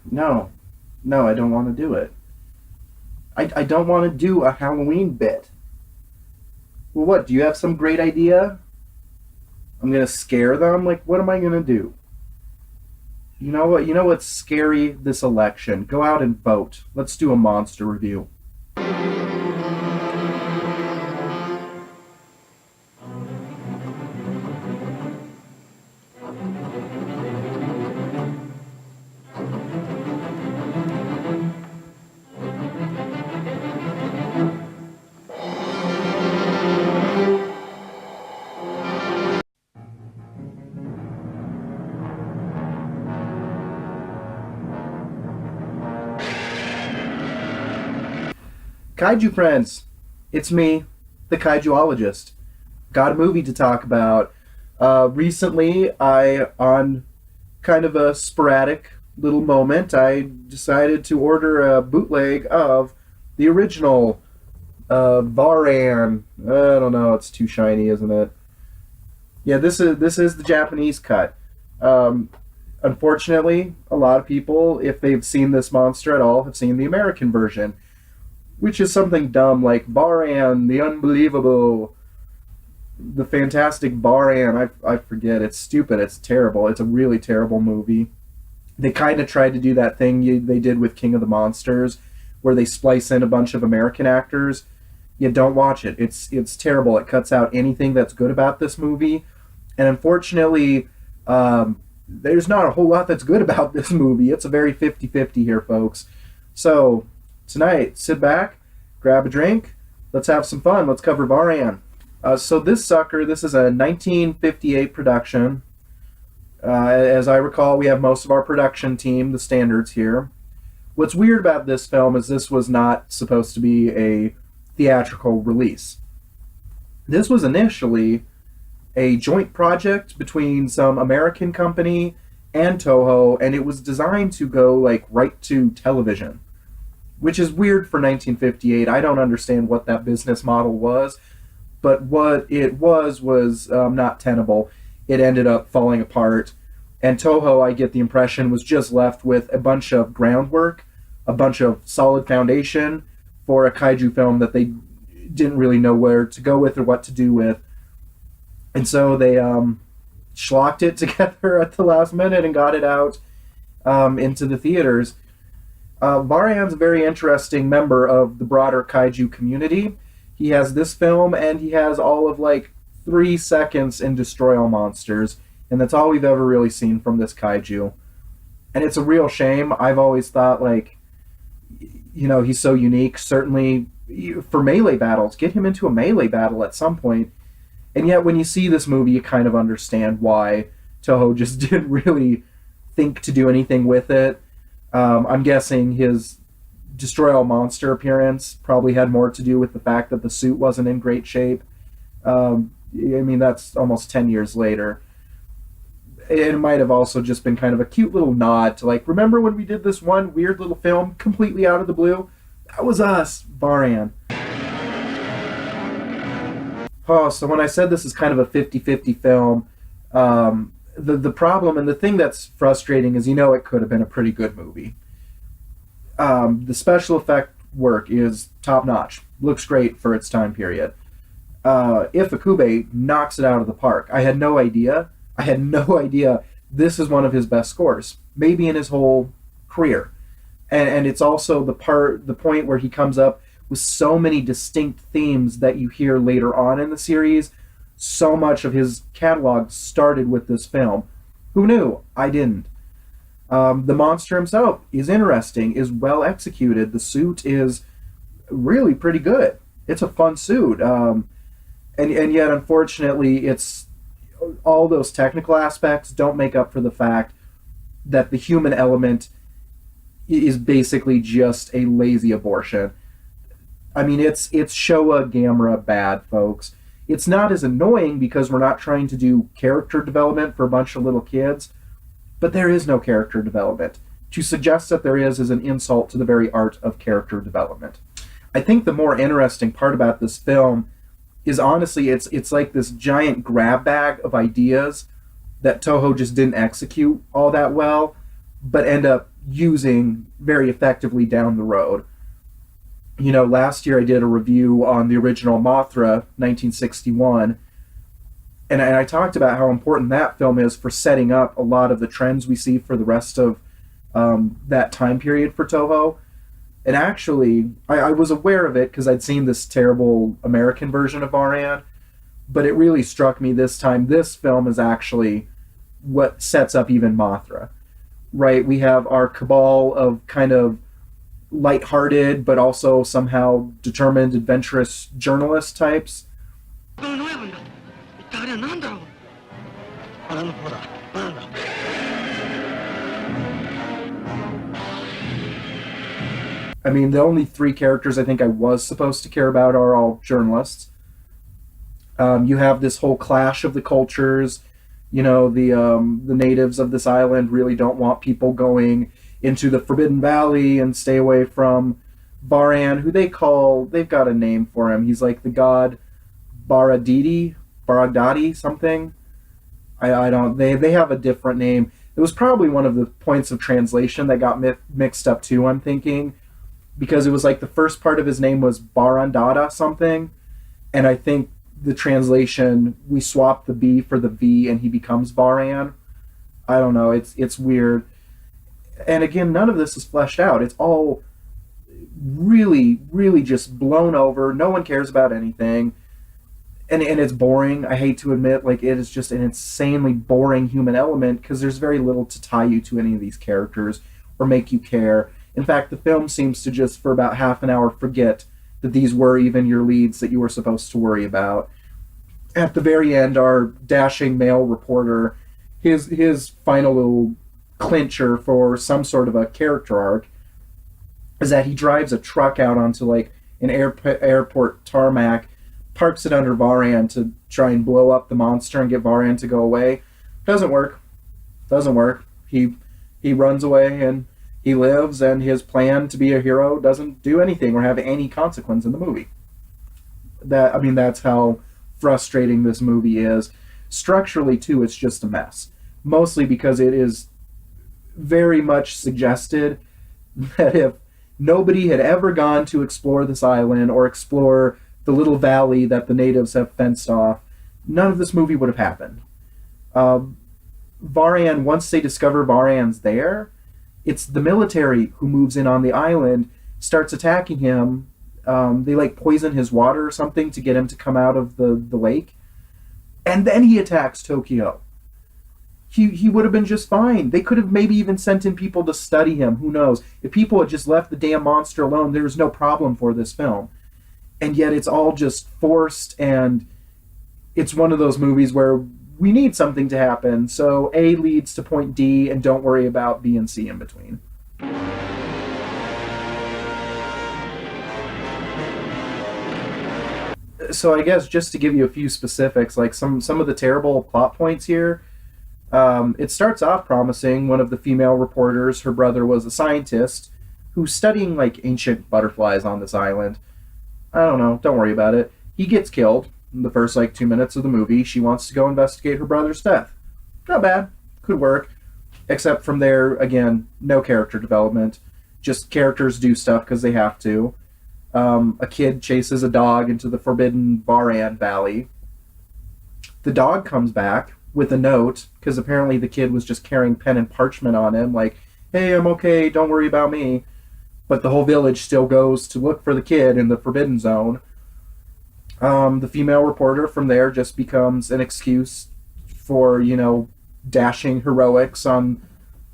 No, no, I don't want to do it. I don't want to do a Halloween bit. Well, what? Do you have some great idea? I'm gonna scare them. Like, what am I gonna do? You know what? You know what's scary this election? Go out and vote. Let's do a monster review. Kaiju friends, it's me, the Kaijuologist. Got a movie to talk about. Recently, on kind of a sporadic little moment, I decided to order a bootleg of the original Varan. I don't know, it's too shiny, isn't it? Yeah, this is the Japanese cut. Um, Unfortunately, a lot of people, if they've seen this monster at all, have seen the American version, which is something dumb like Baran, the unbelievable, the fantastic Baran. I forget. It's stupid. It's terrible. It's a really terrible movie. They kind of tried to do that thing they did with King of the Monsters, where they splice in a bunch of American actors. You don't watch it. It's terrible. It cuts out anything that's good about this movie, and unfortunately, there's not a whole lot that's good about this movie. It's a very 50-50 here, folks. So tonight, sit back, grab a drink, let's have some fun. Let's cover Varan. So this sucker, this is a 1958 production. As I recall, we have most of our production team, the standards here. What's weird about this film is this was not supposed to be a theatrical release. This was initially a joint project between some American company and Toho, and it was designed to go like right to television, which is weird for 1958. I don't understand what that business model was, but what it was not tenable. It ended up falling apart, and Toho, I get the impression, was just left with a bunch of groundwork, a bunch of solid foundation for a kaiju film that they didn't really know where to go with or what to do with, and so they schlocked it together at the last minute and got it out into the theaters. Varian's a very interesting member of the broader kaiju community. He has this film, and he has all of like 3 seconds in Destroy All Monsters, and that's all we've ever really seen from this kaiju. And it's a real shame. I've always thought, like, he's so unique. Certainly for melee battles, get him into a melee battle at some point. And yet, when you see this movie, you kind of understand why Toho just didn't really think to do anything with it. I'm guessing his Destroy All Monster appearance probably had more to do with the fact that the suit wasn't in great shape. I mean, that's almost 10 years later. It might have also just been kind of a cute little nod to, like, remember when we did this one weird little film completely out of the blue? That was us, Varan. Oh, so when I said this is kind of a 50-50 film, the problem and the thing that's frustrating is it could have been a pretty good movie. The special effect work is top notch. Looks great for its time period. Ifukube knocks it out of the park. I had no idea. I had no idea this is one of his best scores, maybe in his whole career. And it's also the point where he comes up with so many distinct themes that you hear later on in the series. So much of his catalog started with this film. Who knew? I didn't. The monster himself is interesting, is well executed. The suit is really pretty good. It's a fun suit. And yet, unfortunately, it's all those technical aspects don't make up for the fact that the human element is basically just a lazy abortion. I mean, it's Showa Gamera bad, folks. It's not as annoying because we're not trying to do character development for a bunch of little kids, but there is no character development. To suggest that there is an insult to the very art of character development. I think the more interesting part about this film is honestly it's like this giant grab bag of ideas that Toho just didn't execute all that well, but end up using very effectively down the road. You know, last year I did a review on the original Mothra, 1961, and I talked about how important that film is for setting up a lot of the trends we see for the rest of that time period for Toho. And actually, I was aware of it because I'd seen this terrible American version of Varan, but it really struck me this time. This film is actually what sets up even Mothra, right? We have our cabal of kind of lighthearted, but also somehow determined, adventurous journalist types. I mean, the only three characters I think I was supposed to care about are all journalists. You have this whole clash of the cultures. You know, the natives of this island really don't want people going into the Forbidden Valley and stay away from Varan, who they've got a name for him. He's like the god Baragdadi something. I don't, they have a different name. It was probably one of the points of translation that got mixed up too, I'm thinking, because it was like the first part of his name was Barandada something, and I think the translation, we swapped the B for the V and he becomes Varan. I don't know, it's weird. And again, none of this is fleshed out. It's all really, really just blown over. No one cares about anything. And it's boring. I hate to admit, like, it is just an insanely boring human element because there's very little to tie you to any of these characters or make you care. In fact, the film seems to just, for about half an hour, forget that these were even your leads that you were supposed to worry about. At the very end, our dashing male reporter, his final little clincher for some sort of a character arc is that he drives a truck out onto like an airport tarmac, parks it under Varan to try and blow up the monster and get Varan to go away. Doesn't work. He runs away and he lives, and his plan to be a hero doesn't do anything or have any consequence in the movie. That's how frustrating this movie is. Structurally, too, it's just a mess. Mostly because it is very much suggested that if nobody had ever gone to explore this island or explore the little valley that the natives have fenced off, none of this movie would have happened. Varan, once they discover Varan's there, it's the military who moves in on the island, starts attacking him. They like poison his water or something to get him to come out of the lake. And then he attacks Tokyo. He would have been just fine. They could have maybe even sent in people to study him. Who knows? If people had just left the damn monster alone, there was no problem for this film. And yet it's all just forced, and it's one of those movies where we need something to happen, so A leads to point D, and don't worry about B and C in between. So I guess just to give you a few specifics, like some of the terrible plot points here, it starts off promising. One of the female reporters, her brother was a scientist who's studying like ancient butterflies on this island. I don't know, don't worry about it. He gets killed in the first like 2 minutes of the movie. She wants to go investigate her brother's death. Not bad, could work. Except from there, again, no character development. Just characters do stuff because they have to. A kid chases a dog into the forbidden Varan Valley. The dog comes back with a note, because apparently the kid was just carrying pen and parchment on him, like, hey, I'm okay, don't worry about me. But the whole village still goes to look for the kid in the Forbidden Zone. The female reporter from there just becomes an excuse for, dashing heroics on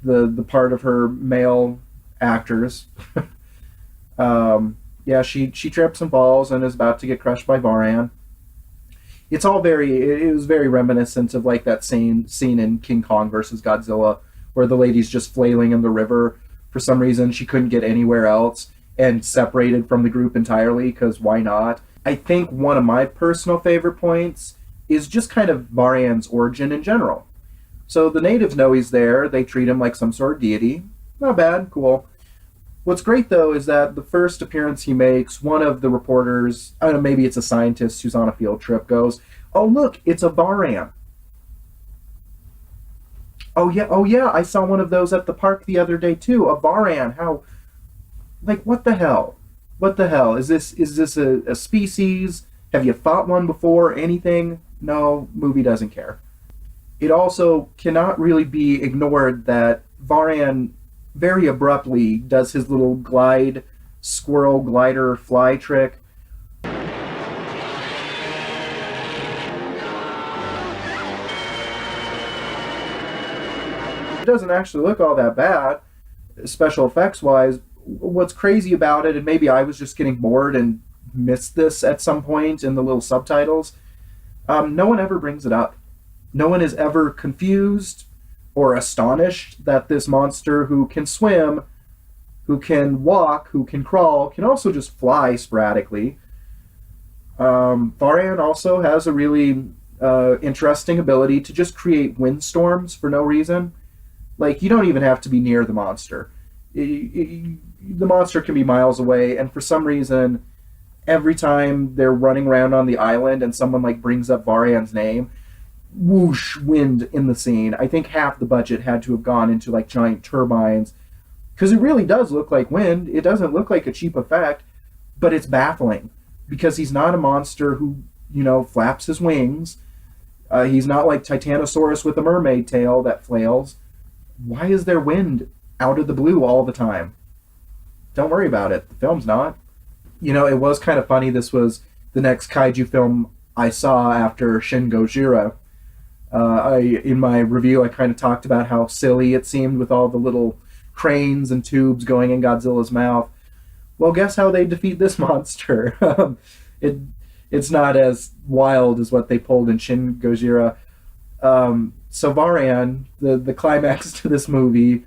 the part of her male actors. She trips and falls and is about to get crushed by Varan. It was very reminiscent of like that same scene in King Kong versus Godzilla, where the lady's just flailing in the river. For some reason, she couldn't get anywhere else and separated from the group entirely, because why not? I think one of my personal favorite points is just kind of Varan's origin in general. So the natives know he's there. They treat him like some sort of deity. Not bad, cool. What's great, though, is that the first appearance he makes, one of the reporters, I don't know, maybe it's a scientist who's on a field trip, goes, oh, look, it's a Varan. Oh yeah, I saw one of those at the park the other day too. A Varan. How, like, what the hell? What the hell? Is this a species? Have you fought one before? Anything? No, movie doesn't care. It also cannot really be ignored that Varan very abruptly does his little glide, squirrel glider fly trick. It doesn't actually look all that bad, special effects wise. What's crazy about it, and maybe I was just getting bored and missed this at some point in the little subtitles, no one ever brings it up. No one is ever confused or astonished that this monster who can swim, who can walk, who can crawl, can also just fly sporadically. Varan also has a really interesting ability to just create windstorms for no reason. Like, you don't even have to be near the monster. The monster can be miles away, and for some reason, every time they're running around on the island and someone like brings up Varan's name, whoosh, wind in the scene. I think half the budget had to have gone into like giant turbines because it really does look like wind. It doesn't look like a cheap effect, but it's baffling because he's not a monster who, flaps his wings. He's not like Titanosaurus with a mermaid tail that flails. Why is there wind out of the blue all the time? Don't worry about it. The film's not. It was kind of funny. This was the next kaiju film I saw after Shin Gojira. In my review, I kind of talked about how silly it seemed with all the little cranes and tubes going in Godzilla's mouth. Well, guess how they defeat this monster? it it's not as wild as what they pulled in Shin Gojira. So Varan, the climax to this movie,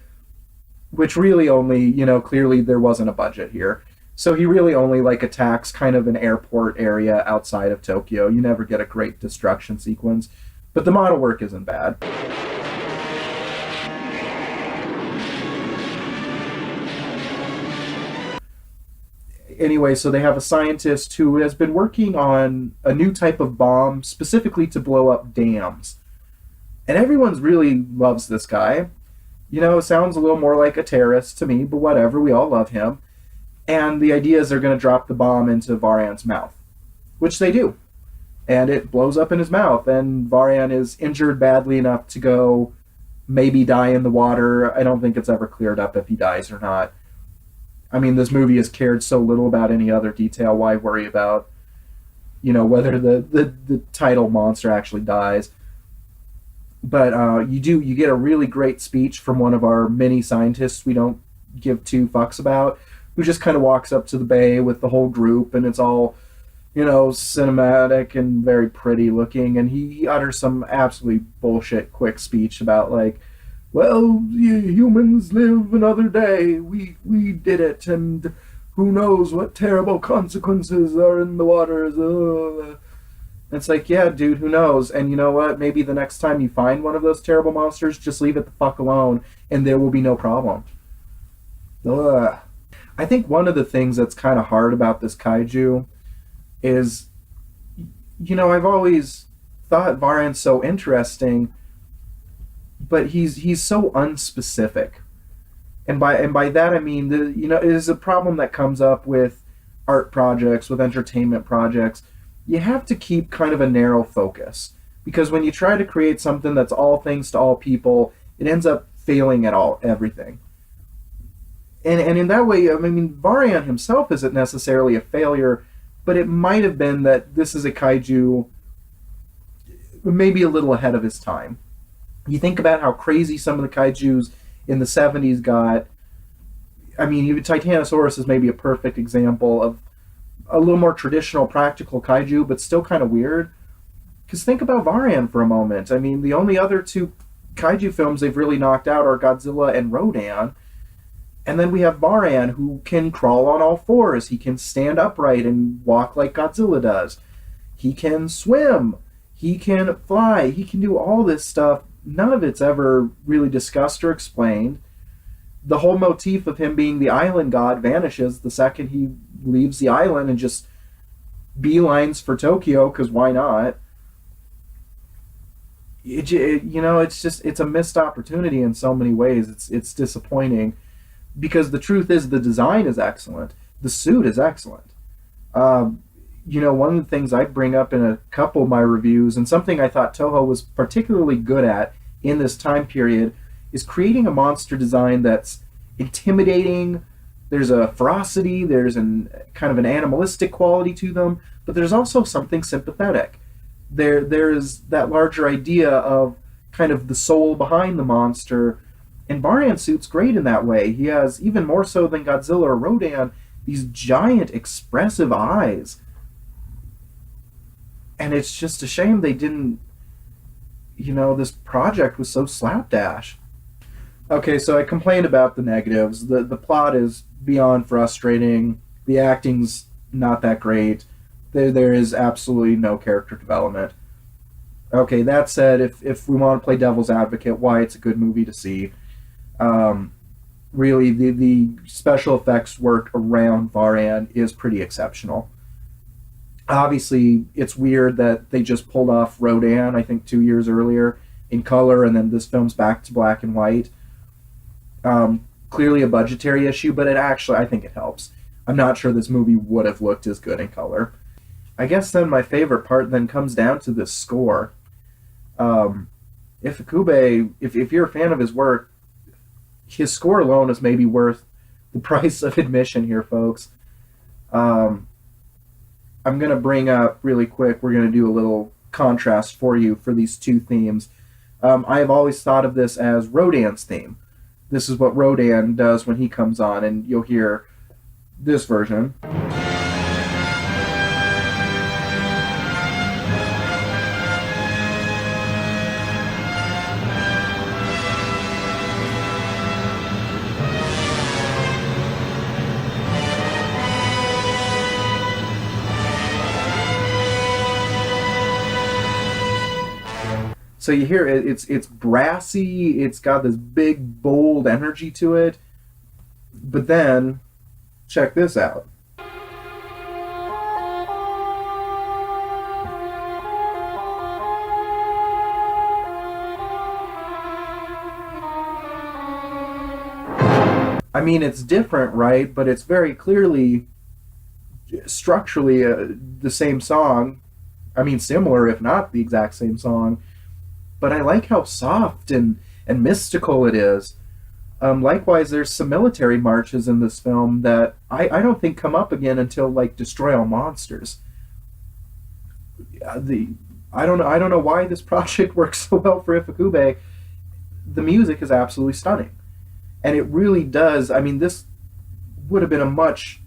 which really only, clearly there wasn't a budget here. So he really only like attacks kind of an airport area outside of Tokyo. You never get a great destruction sequence, but the model work isn't bad. Anyway, so they have a scientist who has been working on a new type of bomb specifically to blow up dams. And everyone's really loves this guy. Sounds a little more like a terrorist to me, but whatever, we all love him. And the idea is they're going to drop the bomb into Varan's mouth, which they do. And it blows up in his mouth, and Varan is injured badly enough to go maybe die in the water. I don't think it's ever cleared up if he dies or not. I mean, this movie has cared so little about any other detail. Why worry about, whether the title monster actually dies? But you get a really great speech from one of our mini scientists we don't give two fucks about, who just kind of walks up to the bay with the whole group, and it's all, cinematic and very pretty looking, and he utters some absolutely bullshit quick speech about like, well, humans live another day. We did it, and who knows what terrible consequences are in the waters. It's like, yeah, dude, who knows? And you know what? Maybe the next time you find one of those terrible monsters, just leave it the fuck alone, and there will be no problem. Ugh. I think one of the things that's kind of hard about this kaiju is, I've always thought Varan's so interesting, but he's so unspecific, and by that I mean it is a problem that comes up with art projects, with entertainment projects. You have to keep kind of a narrow focus, because when you try to create something that's all things to all people, it ends up failing at everything. And in that way, I mean, Varan himself isn't necessarily a failure, but it might have been that this is a kaiju maybe a little ahead of his time. You think about how crazy some of the kaijus in the 70s got. I mean, even Titanosaurus is maybe a perfect example of a little more traditional practical kaiju, but still kind of weird. Because think about Varan for a moment. I mean, the only other two kaiju films they've really knocked out are Godzilla and Rodan. And then we have Varan, who can crawl on all fours. He can stand upright and walk like Godzilla does. He can swim. He can fly. He can do all this stuff. None of it's ever really discussed or explained. The whole motif of him being the island god vanishes the second he leaves the island and just beelines for Tokyo, because why not? it's a missed opportunity in so many ways. It's disappointing because the truth is the design is excellent, the suit is excellent. Um, one of the things I bring up in a couple of my reviews, and something I thought Toho was particularly good at in this time period, is creating a monster design that's intimidating. There's a ferocity, there's an kind of an animalistic quality to them, but there's also something sympathetic. There's that larger idea of kind of the soul behind the monster, and Baran suit's great in that way. He has, even more so than Godzilla or Rodan, these giant expressive eyes, and it's just a shame they didn't. This project was so slapdash. Okay, so I complained about the negatives. The plot is beyond frustrating. The acting's not that great. There is absolutely no character development. Okay, that said, if we want to play devil's advocate, why it's a good movie to see. Um, Really, the special effects work around Varan is pretty exceptional. Obviously, it's weird that they just pulled off Rodan, I think 2 years earlier, in color, and then this film's back to black and white. Clearly a budgetary issue, but it actually, I think it helps. I'm not sure this movie would have looked as good in color. I guess then my favorite part then comes down to the score. Um, if you're a fan of his work, his score alone is maybe worth the price of admission here, folks. Um, I'm going to bring up really quick, we're going to do a little contrast for you for these two themes. I have always thought of this as Rodan's theme. This is what Rodan does when he comes on, and you'll hear this version. So you hear it, it's brassy, it's got this big, bold energy to it. But then, check this out. I mean, it's different, right? But it's very clearly, structurally, the same song. I mean, similar, if not the exact same song. But I like how soft and mystical it is. Likewise, there's some military marches in this film that I don't think come up again until like Destroy All Monsters. The I don't know why this project works so well for Ifukube. The music is absolutely stunning, and it really does. I mean, this would have been a much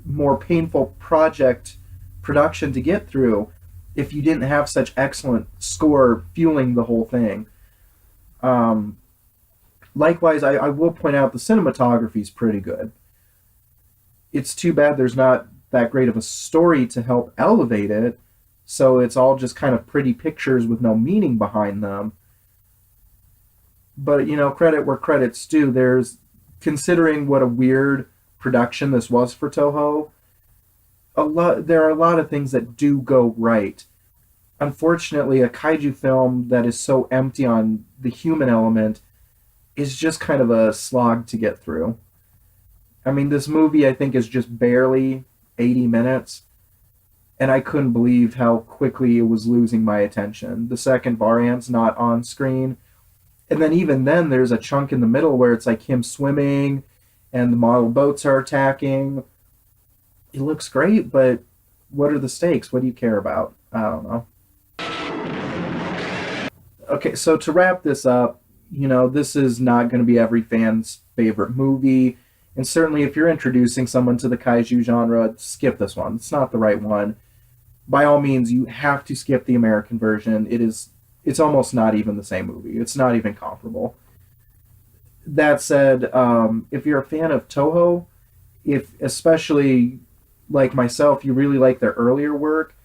more painful project production to get through if you didn't have such excellent score fueling the whole thing. Um, Likewise, I will point out the cinematography is pretty good. It's too bad there's not that great of a story to help elevate it, so it's all just kind of pretty pictures with no meaning behind them. But credit where credit's due. Considering what a weird production this was for Toho, there are a lot of things that do go right. Unfortunately, a kaiju film that is so empty on the human element is just kind of a slog to get through. I mean, this movie I think is just barely 80 minutes, and I couldn't believe how quickly it was losing my attention. The second Varan's not on screen, and then even then there's a chunk in the middle where it's like him swimming and the model boats are attacking. It looks great, but what are the stakes? What do you care about? I don't know. Okay, so to wrap this up, this is not going to be every fan's favorite movie. And certainly if you're introducing someone to the kaiju genre, skip this one. It's not the right one. By all means, you have to skip the American version. It's almost not even the same movie. It's not even comparable. That said, if you're a fan of Toho, if especially like myself, you really like their earlier work,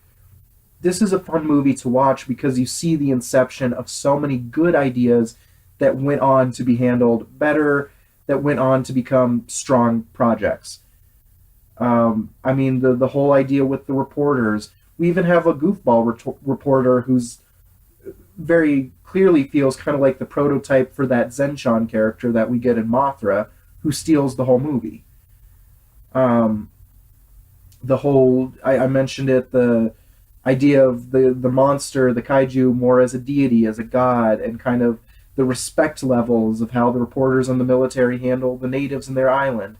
this is a fun movie to watch because you see the inception of so many good ideas that went on to be handled better, that went on to become strong projects. I mean, the whole idea with the reporters. We even have a goofball reporter who's very clearly feels kind of like the prototype for that Zenshan character that we get in Mothra, who steals the whole movie. Um, the whole, I mentioned it, the idea of the monster, the kaiju, more as a deity, as a god, and kind of the respect levels of how the reporters and the military handle the natives in their island.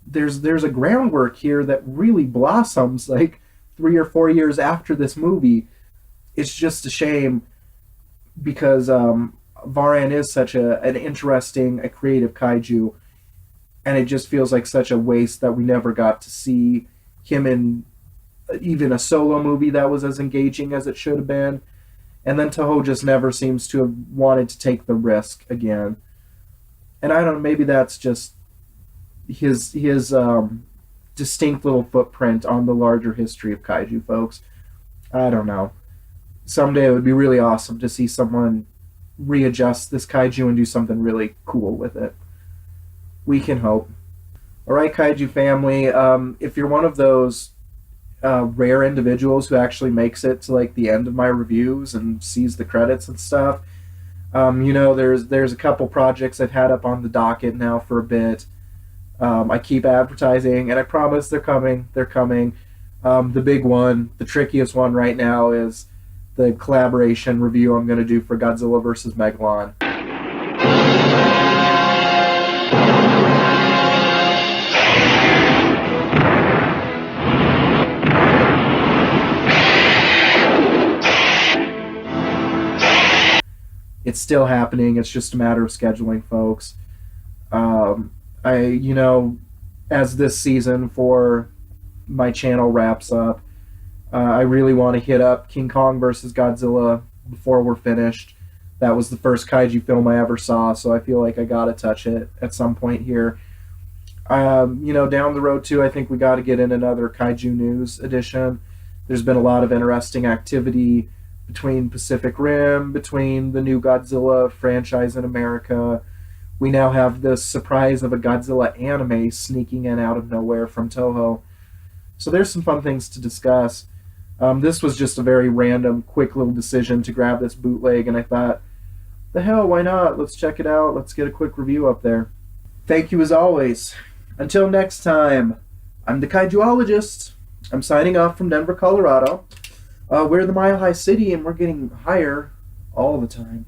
There's a groundwork here that really blossoms like 3 or 4 years after this movie. It's just a shame because Varan is such an interesting, a creative kaiju, and it just feels like such a waste that we never got to see him in even a solo movie that was as engaging as it should have been. And then Toho just never seems to have wanted to take the risk again. And I don't know, maybe that's just his distinct little footprint on the larger history of kaiju, folks. I don't know. Someday it would be really awesome to see someone readjust this kaiju and do something really cool with it. We can hope. Alright, kaiju family, if you're one of those rare individuals who actually makes it to like the end of my reviews and sees the credits and stuff, there's a couple projects I've had up on the docket now for a bit. I keep advertising, and I promise they're coming. They're coming. The big one, the trickiest one right now, is the collaboration review I'm going to do for Godzilla vs. Megalon. It's still happening. It's just a matter of scheduling, folks. As this season for my channel wraps up, I really want to hit up King Kong vs. Godzilla before we're finished. That was the first kaiju film I ever saw, so I feel like I gotta touch it at some point here. Down the road too, I think we gotta get in another kaiju news edition. There's been a lot of interesting activity between Pacific Rim, between the new Godzilla franchise in America. We now have this surprise of a Godzilla anime sneaking in out of nowhere from Toho. So there's some fun things to discuss. This was just a very random, quick little decision to grab this bootleg, and I thought, the hell, why not? Let's check it out. Let's get a quick review up there. Thank you as always. Until next time, I'm the Kaijuologist. I'm signing off from Denver, Colorado. We're the Mile High City, and we're getting higher all the time.